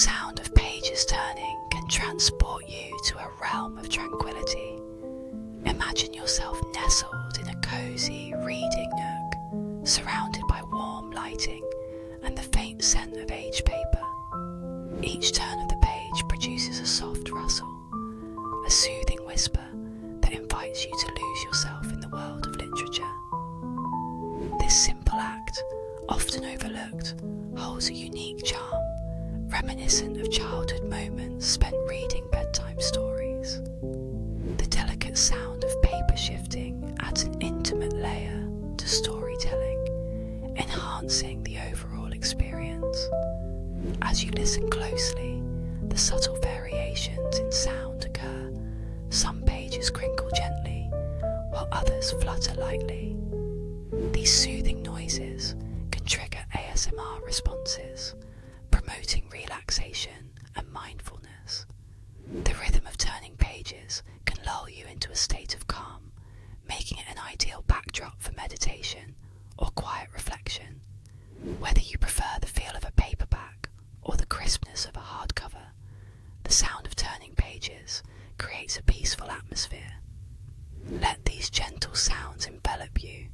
sound of pages turning can transport you to a realm of tranquility. Imagine yourself nestled in a cozy reading nook, surrounded by warm lighting and the faint scent of aged paper. Each turn of the page produces a soft rustle, a soothing whisper that invites you to lose yourself in the world of literature. This simple act, often overlooked, holds a unique charm, reminiscent of childhood moments spent reading bedtime stories. The delicate sound of paper shifting adds an intimate layer to storytelling, enhancing the overall experience. As you listen closely, the subtle variations in sound occur. Some pages crinkle gently, while others flutter lightly. These soothing noises can trigger ASMR responses, promoting relaxation and mindfulness. The rhythm of turning pages can lull you into a state of calm, making it an ideal backdrop for meditation or quiet reflection. Whether you prefer the feel of a paperback or the crispness of a hardcover, the sound of turning pages creates a peaceful atmosphere. Let these gentle sounds envelop you,